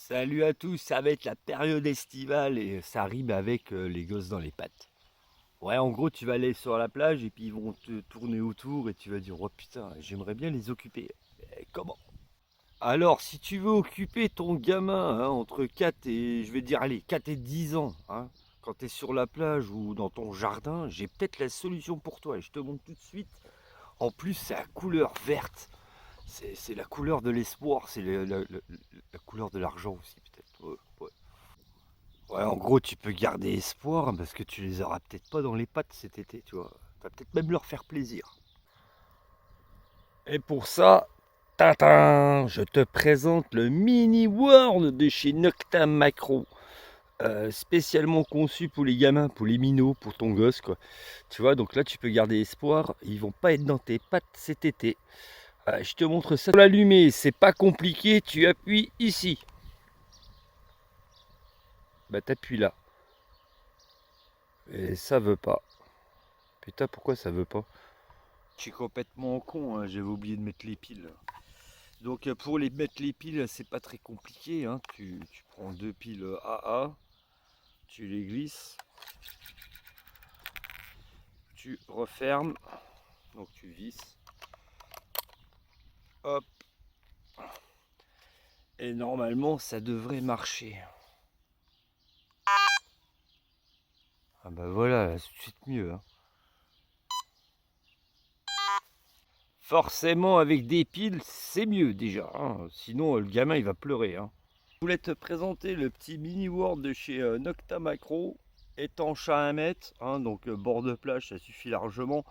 Salut à tous, ça va être la période estivale et ça rime avec les gosses dans les pattes. Ouais, en gros, tu vas aller sur la plage et puis ils vont te tourner autour et tu vas dire, oh putain, j'aimerais bien les occuper. Comment? Alors, si tu veux occuper ton gamin entre 4 et, je vais dire, allez, 4 et 10 ans, quand tu es sur la plage ou dans ton jardin, j'ai peut-être la solution pour toi et je te montre tout de suite. En plus, c'est la couleur verte. C'est la couleur de l'espoir, c'est la couleur de l'argent aussi, peut-être. Ouais, ouais. Ouais, en gros, tu peux garder espoir parce que tu les auras peut-être pas dans les pattes cet été, tu vois. Tu vas peut-être même leur faire plaisir. Et pour ça, tintin, je te présente le Mini World de chez Nocta Macro. Spécialement conçu pour les gamins, pour les minots, pour ton gosse, quoi. Tu vois, donc là, tu peux garder espoir. Ils vont pas être dans tes pattes cet été. Je te montre ça. Pour l'allumer, c'est pas compliqué. Tu appuies ici. Bah, t'appuies là. Et ça veut pas. Putain, pourquoi ça veut pas? Je suis complètement con, hein, j'avais oublié de mettre les piles. Donc pour les mettre les piles, c'est pas très compliqué. Tu prends deux piles AA, tu les glisses, tu refermes, donc tu visses, hop, et normalement ça devrait marcher. Ah bah voilà, c'est tout de suite mieux. Forcément avec des piles, c'est mieux déjà. Sinon le gamin il va pleurer. Je voulais te présenter le petit mini World de chez Nocta Macro, étanche à 1 mètre, donc bord de plage, ça suffit largement.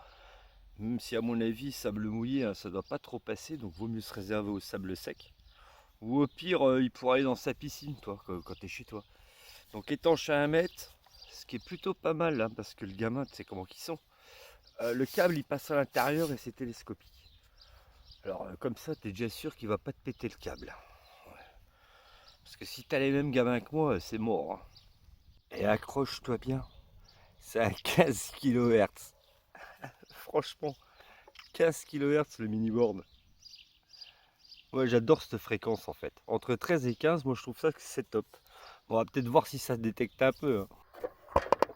Même si à mon avis, sable mouillé, ça doit pas trop passer, donc vaut mieux se réserver au sable sec. Ou au pire, il pourra aller dans sa piscine, toi, quand tu es chez toi. Donc étanche à 1 mètre, ce qui est plutôt pas mal, parce que le gamin, tu sais comment qu'ils sont. Le câble, il passe à l'intérieur et c'est télescopique. Alors comme ça, tu es déjà sûr qu'il va pas te péter le câble. Parce que si tu as les mêmes gamins que moi, c'est mort. Et accroche-toi bien, c'est à 15 kHz. Franchement, 15 kHz le mini-board. Ouais, j'adore cette fréquence en fait. Entre 13 et 15, moi je trouve ça que c'est top. On va peut-être voir si ça se détecte un peu.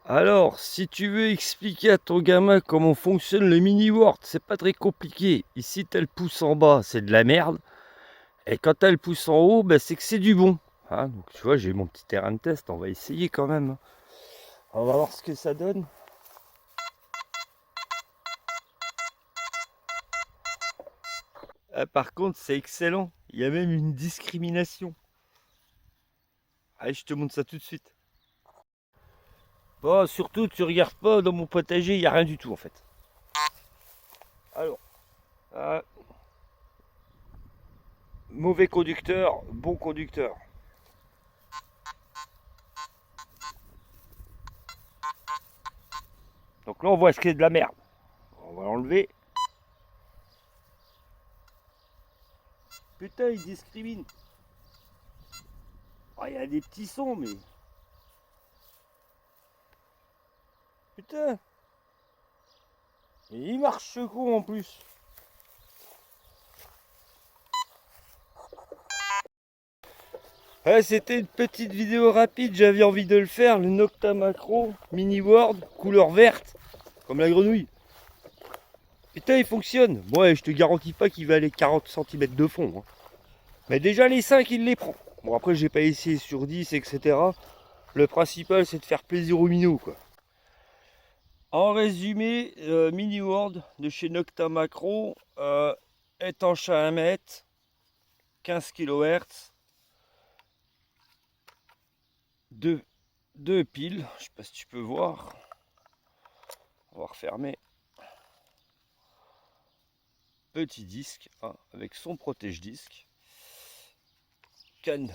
Alors, si tu veux expliquer à ton gamin comment fonctionne le mini-word, c'est pas très compliqué. Ici, t'as le pouce en bas, c'est de la merde. Et quand t'as le pouce en haut, bah, c'est que c'est du bon. Donc tu vois, j'ai mon petit terrain de test, on va essayer quand même. On va voir ce que ça donne. Ah, par contre, c'est excellent. Il y a même une discrimination. Allez, je te montre ça tout de suite. Bon, surtout, tu regardes pas dans mon potager, il n'y a rien du tout en fait. Alors, ah, mauvais conducteur, bon conducteur. Donc là, on voit ce qui est de la merde. On va l'enlever. Putain, il discrimine. Ah, il y a des petits sons, mais. Putain. Et il marche ce con en plus. C'était une petite vidéo rapide, j'avais envie de le faire. Le Nocta Macro Mini World, couleur verte, comme la grenouille. Putain, il fonctionne. Bon, ouais, je te garantis pas qu'il va aller 40 cm de fond. Mais déjà, les 5, il les prend. Bon, après, j'ai pas essayé sur 10, etc. Le principal, c'est de faire plaisir aux minots, quoi. En résumé, Mini World de chez Nocta Macro, étanche à 1 mètre, 15 kHz, deux piles, je sais pas si tu peux voir. On va refermer. Petit disque avec son protège-disque. Canne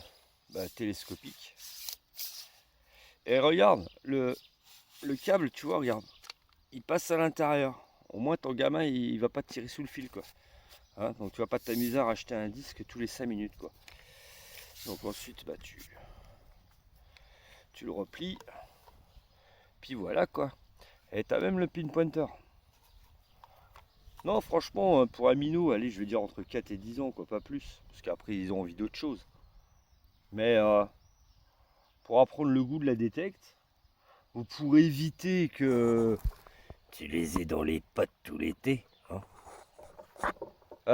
télescopique. Et regarde, le câble, tu vois, regarde, il passe à l'intérieur. Au moins ton gamin il va pas te tirer sous le fil, quoi. Donc tu vas pas t'amuser à racheter un disque tous les 5 minutes, quoi. Donc ensuite tu le replies. Puis voilà, quoi. Et t'as même le pin pointer. Non, franchement, pour un minot, allez, je vais dire entre 4 et 10 ans, quoi, pas plus. Parce qu'après, ils ont envie d'autre chose. Mais pour apprendre le goût de la détecte, ou pour éviter que tu les aies dans les pattes tout l'été, hein.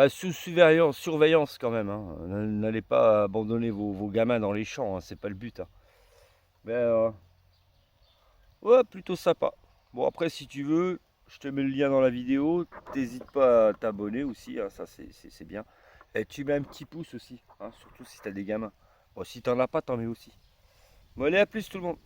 Sous surveillance quand même, hein. N'allez pas abandonner vos gamins dans les champs, hein, c'est pas le but, hein. Mais ouais, plutôt sympa. Bon, après, si tu veux, je te mets le lien dans la vidéo. T'hésites pas à t'abonner aussi, hein, ça c'est bien. Et tu mets un petit pouce aussi, hein, surtout si t'as des gamins. Bon, si t'en as pas, t'en mets aussi. Bon, allez, à plus tout le monde.